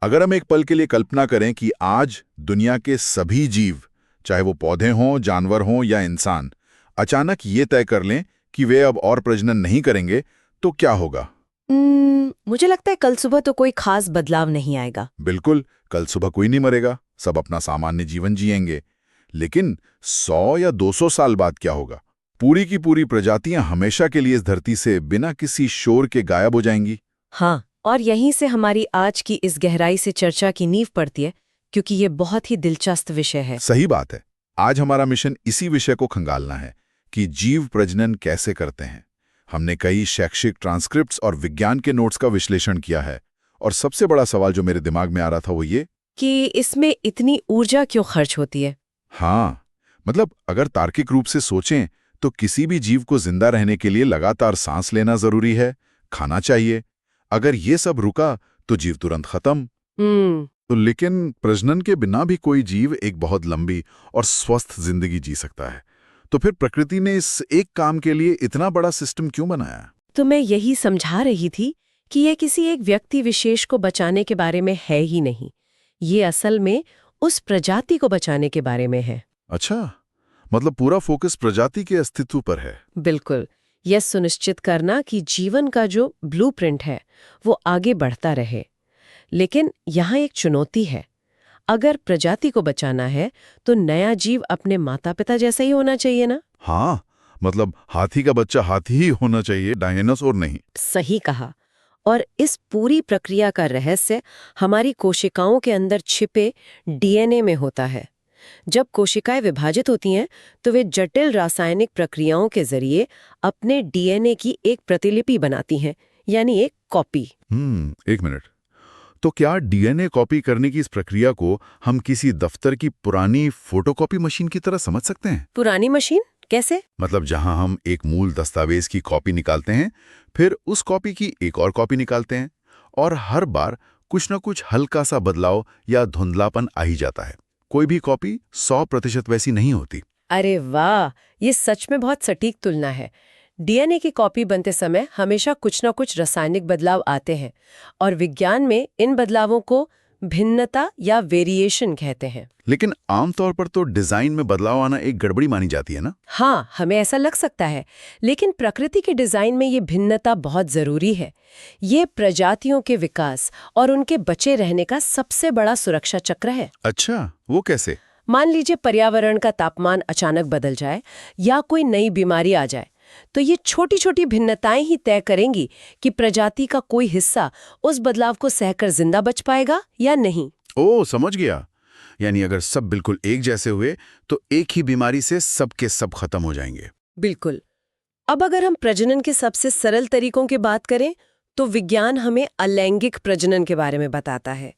अगर हम एक पल के लिए कल्पना करें कि आज दुनिया के सभी जीव, चाहे वो पौधे हों, जानवर हों या इंसान, अचानक ये तय कर लें कि वे अब और प्रजनन नहीं करेंगे, तो क्या होगा? मुझे लगता है कल सुबह तो कोई खास बदलाव नहीं आएगा। बिल्कुल, कल सुबह कोई नहीं मरेगा, सब अपना सामान्य जीवन जिएंगे। लेकिन 100 या 200 साल बाद क्या होगा? पूरी की पूरी प्रजातियां हमेशा के लिए इस धरती से बिना किसी शोर के गायब हो जाएंगी। हाँ, और यहीं से हमारी आज की इस गहराई से चर्चा की नींव पड़ती है, क्योंकि ये बहुत ही दिलचस्प विषय है। सही बात है। आज हमारा मिशन इसी विषय को खंगालना है कि जीव प्रजनन कैसे करते हैं। हमने कई शैक्षिक ट्रांसक्रिप्ट्स और विज्ञान के नोट्स का विश्लेषण किया है, और सबसे बड़ा सवाल जो मेरे दिमाग में आ रहा था वो ये कि इसमें इतनी ऊर्जा क्यों खर्च होती है? हाँ, मतलब अगर तार्किक रूप से सोचें तो किसी भी जीव को जिंदा रहने के लिए लगातार सांस लेना जरूरी है, खाना चाहिए। अगर ये सब रुका तो जीव तुरंत खत्म। तो लेकिन प्रजनन के बिना भी कोई जीव एक बहुत लंबी और स्वस्थ जिंदगी जी सकता है। तो फिर प्रकृति ने इस एक काम के लिए इतना बड़ा सिस्टम क्यों बनाया? तो मैं यही समझा रही थी कि ये किसी एक व्यक्ति विशेष को बचाने के बारे में है ही नहीं। ये असल में उस प्रजाति को बचाने के बारे में है। अच्छा, मतलब पूरा फोकस प्रजाति के अस्तित्व पर है। बिल्कुल, यह सुनिश्चित करना कि जीवन का जो ब्लूप्रिंट है वो आगे बढ़ता रहे। लेकिन यहाँ एक चुनौती है। अगर प्रजाति को बचाना है तो नया जीव अपने माता पिता जैसा ही होना चाहिए ना? हाँ, मतलब हाथी का बच्चा हाथी ही होना चाहिए, डायनासोर नहीं। सही कहा। और इस पूरी प्रक्रिया का रहस्य हमारी कोशिकाओं के अंदर छिपे डीएनए में होता है। जब कोशिकाएं विभाजित होती हैं तो वे जटिल रासायनिक प्रक्रियाओं के जरिए अपने डीएनए की एक प्रतिलिपि बनाती हैं, यानी एक कॉपी। एक मिनट। तो क्या डीएनए कॉपी करने की इस प्रक्रिया को हम किसी दफ्तर की पुरानी फोटोकॉपी मशीन की तरह समझ सकते हैं? पुरानी मशीन कैसे? मतलब जहां हम एक मूल दस्तावेज की कॉपी निकालते हैं, फिर उस कॉपी की एक और कॉपी निकालते हैं, और हर बार कुछ न कुछ हल्का सा बदलाव या धुंधलापन आ ही जाता है। कोई भी कॉपी 100% वैसी नहीं होती। अरे वाह, ये सच में बहुत सटीक तुलना है। डीएनए की कॉपी बनते समय हमेशा कुछ न कुछ रासायनिक बदलाव आते हैं, और विज्ञान में इन बदलावों को भिन्नता या वेरिएशन कहते हैं। लेकिन आमतौर पर तो डिजाइन में बदलाव आना एक गड़बड़ी मानी जाती है ना? हाँ, हमें ऐसा लग सकता है, लेकिन प्रकृति के डिजाइन में ये भिन्नता बहुत जरूरी है। ये प्रजातियों के विकास और उनके बचे रहने का सबसे बड़ा सुरक्षा चक्र है। अच्छा, वो कैसे? मान लीजिए पर्यावरण का तापमान अचानक बदल जाए या कोई नई बीमारी आ जाए, तो ये छोटी छोटी भिन्नताएं ही तय करेंगी कि प्रजाति का कोई हिस्सा उस बदलाव को सहकर जिंदा बच पाएगा या नहीं। ओह, समझ गया। यानी अगर सब बिल्कुल एक जैसे हुए तो एक ही बीमारी से सब के सब खत्म हो जाएंगे। बिल्कुल। अब अगर हम प्रजनन के सबसे सरल तरीकों की बात करें तो विज्ञान हमें अलैंगिक प्रजनन के बारे में बताता है,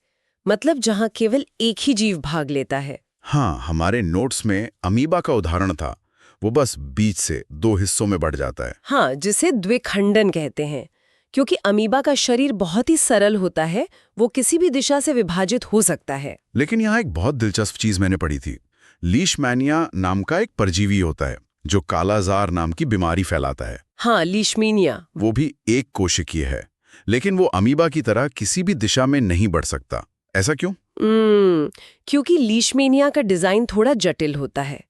मतलब जहां केवल एक ही जीव भाग लेता है। हाँ, हमारे नोट्स में अमीबा का उदाहरण था। वो बस बीच से 2 हिस्सों में बढ़ जाता है। हाँ, जिसे द्विखंडन कहते हैं। क्योंकि अमीबा का शरीर बहुत ही सरल होता है, वो किसी भी दिशा से विभाजित हो सकता है। लेकिन यहाँ एक बहुत दिलचस्प चीज मैंने पढ़ी थी। लीशमैनिया नाम का एक परजीवी होता है जो कालाजार नाम की बीमारी फैलाता है। हाँ, लीशमीनिया। वो भी एक कोशिकीय है, लेकिन वो अमीबा की तरह किसी भी दिशा में नहीं बढ़ सकता। ऐसा क्यों? क्योंकि लीशमीनिया का डिजाइन थोड़ा जटिल होता है।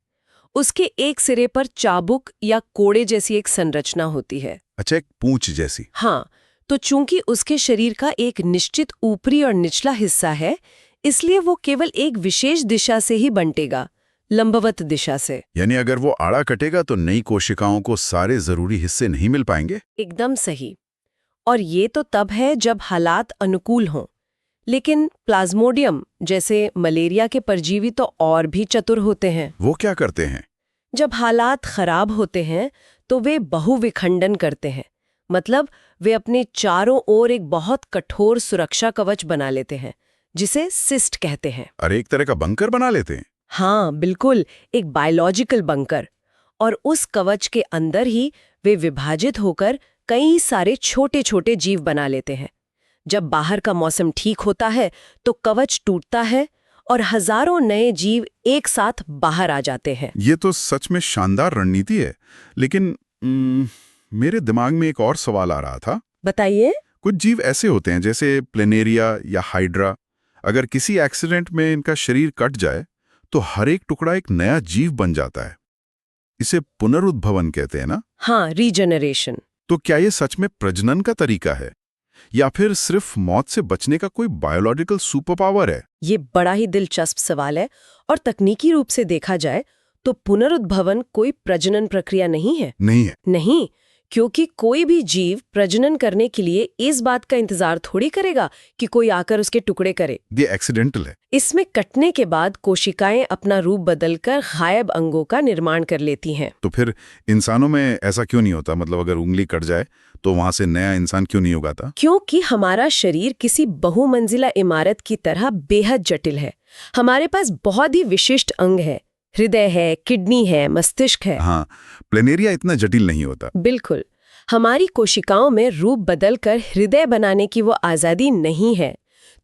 उसके एक सिरे पर चाबुक या कोड़े जैसी एक संरचना होती है। अच्छा, एक पूंछ जैसी। हाँ, तो चूंकि उसके शरीर का एक निश्चित ऊपरी और निचला हिस्सा है, इसलिए वो केवल एक विशेष दिशा से ही बंटेगा, लंबवत दिशा से। यानी अगर वो आड़ा कटेगा तो नई कोशिकाओं को सारे जरूरी हिस्से नहीं मिल पाएंगे। एकदम सही। और ये तो तब है जब हालात अनुकूल हों। लेकिन प्लाज्मोडियम जैसे मलेरिया के परजीवी तो और भी चतुर होते हैं। वो क्या करते हैं? जब हालात खराब होते हैं तो वे बहुविखंडन करते हैं। मतलब वे अपने चारों ओर एक बहुत कठोर सुरक्षा कवच बना लेते हैं, जिसे सिस्ट कहते हैं। अरे, एक तरह का बंकर बना लेते हैं। हाँ, बिल्कुल, एक बायोलॉजिकल बंकर। और उस कवच के अंदर ही वे विभाजित होकर कई सारे छोटे छोटे जीव बना लेते हैं। जब बाहर का मौसम ठीक होता है तो कवच टूटता है और हजारों नए जीव एक साथ बाहर आ जाते हैं। ये तो सच में शानदार रणनीति है। लेकिन मेरे दिमाग में एक और सवाल आ रहा था। बताइए। कुछ जीव ऐसे होते हैं जैसे प्लेनेरिया या हाइड्रा, अगर किसी एक्सीडेंट में इनका शरीर कट जाए तो हर एक टुकड़ा एक नया जीव बन जाता है। इसे पुनरुद्भवन कहते हैं ना? हाँ, रीजनरेशन। तो क्या ये सच में प्रजनन का तरीका है या फिर सिर्फ मौत से बचने का कोई बायोलॉजिकल सुपर पावर है? ये बड़ा ही दिलचस्प सवाल है, और तकनीकी रूप से देखा जाए तो पुनरुद्भवन कोई प्रजनन प्रक्रिया नहीं है। नहीं है? नहीं, क्योंकि कोई भी जीव प्रजनन करने के लिए इस बात का इंतजार थोड़ी करेगा कि कोई आकर उसके टुकड़े करे। ये एक्सीडेंटल है। इसमें कटने के बाद कोशिकाएं अपना रूप बदलकर गायब अंगों का निर्माण कर लेती हैं। तो फिर इंसानों में ऐसा क्यों नहीं होता? मतलब अगर उंगली कट जाए तो वहां से नया इंसान क्यों नहीं उगाता? क्योंकि हमारा शरीर किसी बहुमंजिला इमारत की तरह बेहद जटिल है। हमारे पास बहुत ही विशिष्ट अंग है, हृदय है, किडनी है, मस्तिष्क है। हाँ, प्लेनेरिया इतना जटिल नहीं होता। बिल्कुल। हमारी कोशिकाओं में रूप बदलकर हृदय बनाने की वो आजादी नहीं है।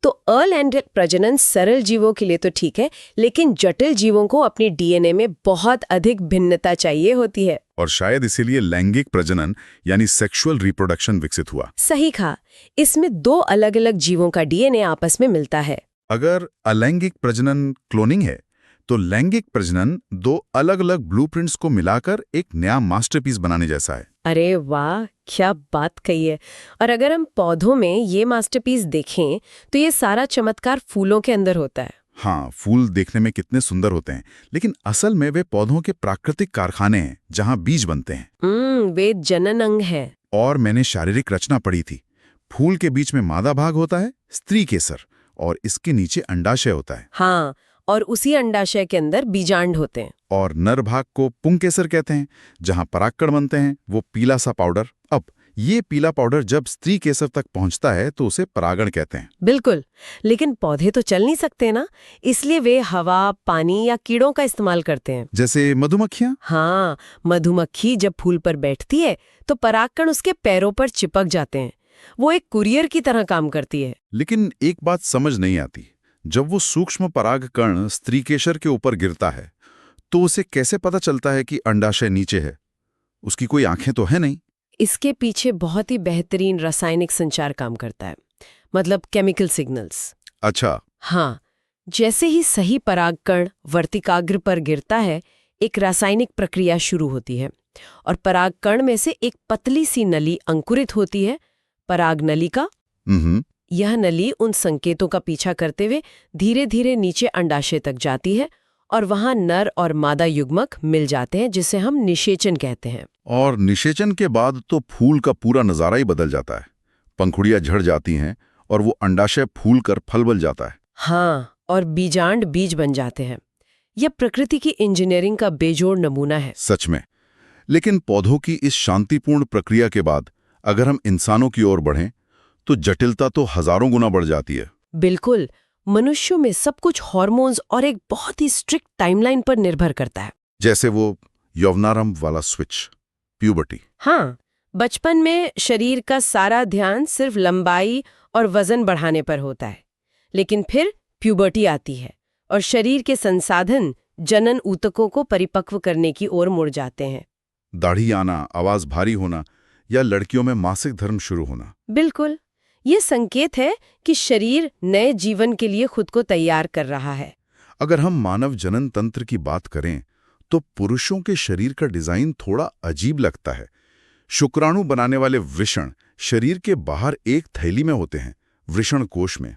तो अलैंगिक प्रजनन सरल जीवों के लिए तो ठीक है, लेकिन जटिल जीवों को अपनी डीएनए में बहुत अधिक भिन्नता चाहिए होती है। और शायद इसीलिए लैंगिक प्रजनन यानी सेक्सुअल रिप्रोडक्शन विकसित हुआ। सही कहा। इसमें दो अलग अलग जीवों का डीएनए आपस में मिलता है। अगर अलैंगिक प्रजनन क्लोनिंग है तो लैंगिक प्रजनन दो अलग अलग ब्लूप्रिंट्स को मिलाकर एक नया मास्टरपीस बनाने जैसा है। अरे वाह, क्या बात कही है। और अगर हम पौधों में ये मास्टरपीस देखें तो ये सारा चमत्कार फूलों के अंदर होता है। हाँ, फूल देखने में कितने सुंदर होते हैं, लेकिन असल में वे पौधों के प्राकृतिक कारखाने हैं जहाँ बीज बनते हैं। वे जनन अंग है। और मैंने शारीरिक रचना पढ़ी थी। फूल के बीच में मादा भाग होता है, स्त्री केसर, और इसके नीचे अंडाशय होता है। हाँ, और उसी अंडाशय के अंदर बीजांड होते हैं। और नर भाग को पुंकेसर कहते हैं, जहां परागकण बनते हैं, वो पीला सा पाउडर। अब ये पीला पाउडर जब स्त्री केसर तक पहुंचता है तो उसे परागण कहते हैं। बिल्कुल, लेकिन पौधे तो चल नहीं सकते ना, इसलिए वे हवा, पानी या कीड़ों का इस्तेमाल करते हैं। जैसे मधुमक्खियां? हाँ, मधुमक्खी जब फूल पर बैठती है तो परागकण उसके पैरों पर चिपक जाते हैं। वो एक कुरियर की तरह काम करती है। लेकिन एक बात समझ नहीं आती, जब वो सूक्ष्म परागकण स्त्रीकेसर के ऊपर गिरता है तो उसे कैसे पता चलता है कि अंडाशय नीचे है? उसकी कोई आंखें तो है नहीं। इसके पीछे बहुत ही बेहतरीन रासायनिक संचार काम करता है, मतलब केमिकल सिग्नल्स। अच्छा। हाँ, जैसे ही सही परागकण वर्तिकाग्र पर गिरता है, एक रासायनिक प्रक्रिया शुरू होती है और परागकण में से एक पतली सी नली अंकुरित होती है, पराग नलिका। यह नली उन संकेतों का पीछा करते हुए धीरे धीरे नीचे अंडाशय तक जाती है और वहां नर और मादा युग्मक मिल जाते हैं, जिसे हम निषेचन कहते हैं। और निषेचन के बाद तो फूल का पूरा नजारा ही बदल जाता है। पंखुड़ियां झड़ जाती हैं और वो अंडाशय फूल कर फल बन जाता है। हाँ, और बीजांड बीज बन जाते हैं। यह प्रकृति की इंजीनियरिंग का बेजोड़ नमूना है। सच में। लेकिन पौधों की इस शांतिपूर्ण प्रक्रिया के बाद अगर हम इंसानों की ओर बढ़ें तो जटिलता तो हजारों गुना बढ़ जाती है। बिल्कुल। मनुष्यों में सब कुछ हार्मोन्स और एक बहुत ही स्ट्रिक्ट टाइमलाइन पर निर्भर करता है। जैसे वो यौवनारंभ वाला स्विच, प्यूबर्टी। हाँ, बचपन में शरीर का सारा ध्यान सिर्फ लंबाई और वजन बढ़ाने पर होता है, लेकिन फिर प्यूबर्टी आती है और शरीर के संसाधन जनन ऊतकों को परिपक्व करने की ओर मुड़ जाते हैं। दाढ़ी आना, आवाज भारी होना या लड़कियों में मासिक धर्म शुरू होना। बिल्कुल, ये संकेत है कि शरीर नए जीवन के लिए खुद को तैयार कर रहा है। अगर हम मानव जनन तंत्र की बात करें तो पुरुषों के शरीर का डिजाइन थोड़ा अजीब लगता है। शुक्राणु बनाने वाले वृषण शरीर के बाहर एक थैली में होते हैं, वृषण कोश में।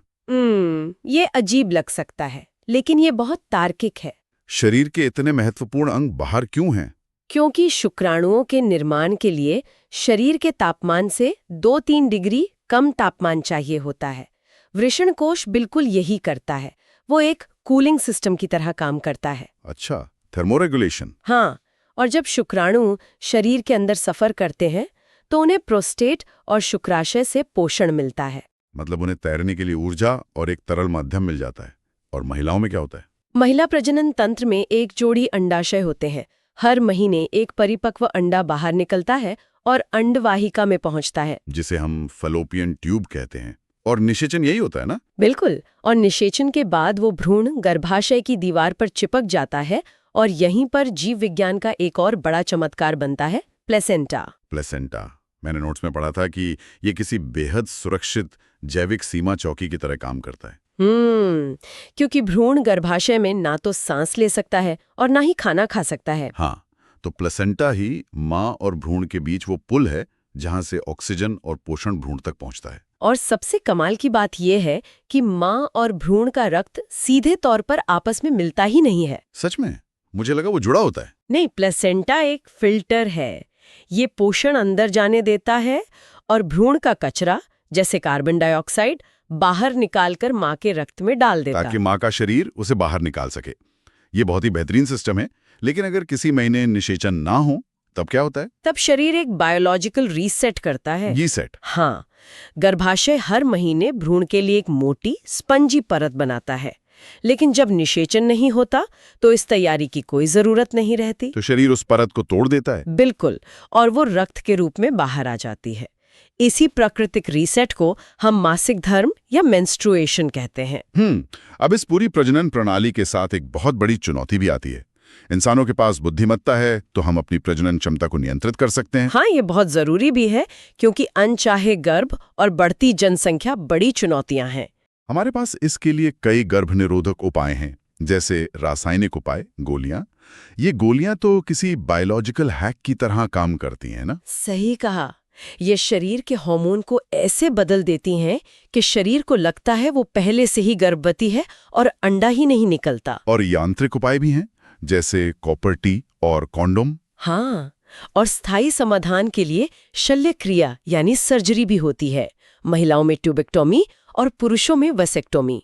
ये अजीब लग सकता है, लेकिन ये बहुत तार्किक है। शरीर के इतने महत्वपूर्ण अंग बाहर क्यों हैं? क्योंकि शुक्राणुओं के निर्माण के लिए शरीर के तापमान से 2-3 डिग्री कम तापमान चाहिए होता है। वृषण कोश बिल्कुल यही करता है। वो एक कूलिंग सिस्टम की तरह काम करता है। अच्छा, थर्मोरेगुलेशन। हाँ, और जब शुक्राणु शरीर के अंदर सफर करते हैं तो उन्हें प्रोस्टेट और शुक्राशय से पोषण मिलता है। मतलब उन्हें तैरने के लिए ऊर्जा और एक तरल माध्यम मिल जाता है। और महिलाओं में क्या होता है? महिला प्रजनन तंत्र में एक जोड़ी अंडाशय होते हैं। हर महीने एक परिपक्व अंडा बाहर निकलता है और अंडवाहिका में पहुंचता है, जिसे हम फलोपियन ट्यूब कहते हैं। और निषेचन यही होता है ना? बिल्कुल। और निषेचन के बाद वो भ्रूण गर्भाशय की दीवार पर चिपक जाता है और यहीं पर जीव विज्ञान का एक और बड़ा चमत्कार बनता है, प्लेसेंटा। प्लेसेंटा। मैंने नोट्स में पढ़ा था कि ये किसी बेहद सुरक्षित जैविक सीमा चौकी की तरह काम करता है। क्योंकि भ्रूण गर्भाशय में ना तो सांस ले सकता है और ना ही खाना खा सकता है। हाँ, तो प्लेसेंटा ही माँ और भ्रूण के बीच वो पुल है जहां से ऑक्सीजन और पोषण भ्रूण तक पहुंचता है। और सबसे कमाल की बात यह है कि माँ और भ्रूण का रक्त सीधे तौर पर आपस में मिलता ही नहीं है। सच में? मुझे लगा वो जुड़ा होता है। नहीं, प्लेसेंटा एक फिल्टर है। ये पोषण अंदर जाने देता है और भ्रूण का कचरा जैसे कार्बन डाइऑक्साइड बाहर निकालकर माँ के रक्त में डाल देता ताकि माँ का शरीर उसे बाहर निकाल सके। ये बहुत ही बेहतरीन सिस्टम है। लेकिन अगर किसी महीने निषेचन ना हो तब क्या होता है? तब शरीर एक बायोलॉजिकल रीसेट करता है। रीसेट? हाँ, गर्भाशय हर महीने भ्रूण के लिए एक मोटी स्पंजी परत बनाता है। लेकिन जब निषेचन नहीं होता तो इस तैयारी की कोई जरूरत नहीं रहती। तो शरीर उस परत को तोड़ देता है? बिल्कुल, और वो रक्त के रूप में बाहर आ जाती है। इसी प्राकृतिक रीसेट को हम मासिक धर्म या मेंस्ट्रुएशन कहते हैं। अब इस पूरी प्रजनन प्रणाली के साथ एक बहुत बड़ी चुनौती भी आती है। इंसानों के पास बुद्धिमत्ता है तो हम अपनी प्रजनन क्षमता को नियंत्रित कर सकते हैं। हाँ, ये बहुत जरूरी भी है क्योंकि अनचाहे गर्भ और बढ़ती जनसंख्या बड़ी चुनौतियां हैं। हमारे पास इसके लिए कई गर्भनिरोधक उपाय हैं, जैसे रासायनिक उपाय, गोलियां। ये गोलियां तो किसी बायोलॉजिकल हैक की तरह काम करती हैं ना? सही कहा। ये शरीर के हार्मोन को ऐसे बदल देती हैं कि शरीर को लगता है वो पहले से ही गर्भवती है और अंडा ही नहीं निकलता। और यांत्रिक उपाय भी हैं, जैसे कॉपर टी और कॉन्डोम। हाँ, और स्थायी समाधान के लिए शल्य क्रिया यानी सर्जरी भी होती है। महिलाओं में ट्यूबेक्टोमी और पुरुषों में वसेक्टोमी।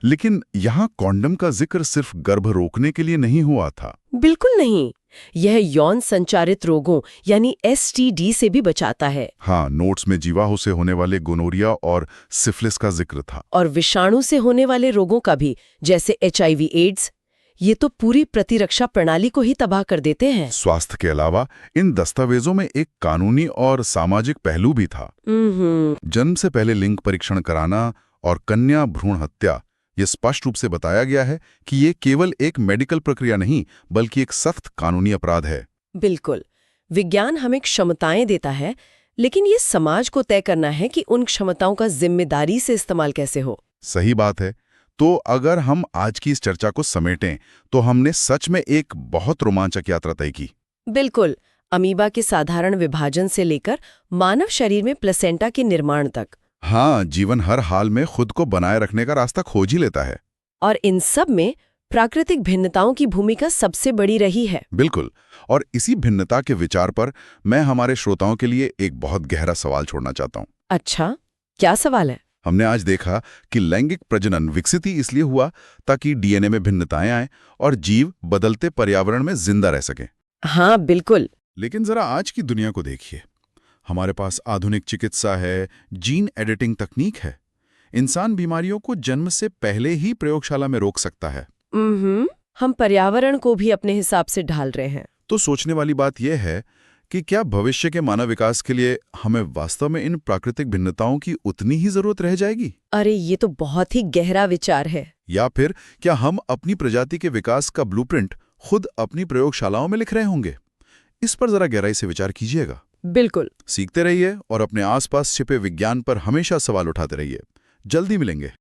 लेकिन यहाँ कॉन्डम का जिक्र सिर्फ गर्भ रोकने के लिए नहीं हुआ था। बिल्कुल नहीं, यह यौन संचारित रोगों यानी STD से भी बचाता है। हाँ, नोट्स में जीवाणु से होने वाले गोनोरिया और सिफिलिस का जिक्र था। और विषाणु से होने वाले रोगों का भी, जैसे HIV एड्स। ये तो पूरी प्रतिरक्षा प्रणाली को ही तबाह कर देते हैं। स्वास्थ्य के अलावा इन दस्तावेजों में एक कानूनी और सामाजिक पहलू भी था। जन्म से पहले लिंग परीक्षण कराना और कन्या भ्रूण हत्या, ये स्पष्ट रूप से बताया गया है कि ये केवल एक मेडिकल प्रक्रिया नहीं बल्कि एक सख्त कानूनी अपराध है। बिल्कुल, विज्ञान हमें क्षमताएं देता है, लेकिन ये समाज को तय करना है कि उन क्षमताओं का जिम्मेदारी से इस्तेमाल कैसे हो। सही बात है। तो अगर हम आज की इस चर्चा को समेटें तो हमने सच में एक बहुत रोमांचक यात्रा तय की। बिल्कुल, अमीबा के साधारण विभाजन से लेकर मानव शरीर में प्लेसेंटा के निर्माण तक। हाँ, जीवन हर हाल में खुद को बनाए रखने का रास्ता खोज ही लेता है। और इन सब में प्राकृतिक भिन्नताओं की भूमिका सबसे बड़ी रही है। बिल्कुल, और इसी भिन्नता के विचार पर मैं हमारे श्रोताओं के लिए एक बहुत गहरा सवाल छोड़ना चाहता हूँ। अच्छा, क्या सवाल है? हमने आज देखा कि लैंगिक प्रजनन विकसित ही इसलिए हुआ ताकि DNA में भिन्नताएं आएं और जीव बदलते पर्यावरण में जिंदा रह सकें। हाँ, बिल्कुल। लेकिन जरा आज की दुनिया को देखिए। हमारे पास आधुनिक चिकित्सा है, जीन एडिटिंग तकनीक है। इंसान बीमारियों को जन्म से पहले ही प्रयोगशाला में रोक सकता है। हम पर्यावरण को भी अपने हिसाब से ढाल रहे हैं। तो सोचने वाली बात यह है कि क्या भविष्य के मानव विकास के लिए हमें वास्तव में इन प्राकृतिक भिन्नताओं की उतनी ही जरूरत रह जाएगी? अरे, ये तो बहुत ही गहरा विचार है। या फिर क्या हम अपनी प्रजाति के विकास का ब्लूप्रिंट खुद अपनी प्रयोगशालाओं में लिख रहे होंगे? इस पर जरा गहराई से विचार कीजिएगा। बिल्कुल। सीखते रहिए और अपने आसपास छिपे विज्ञान पर हमेशा सवाल उठाते रहिए। जल्दी मिलेंगे।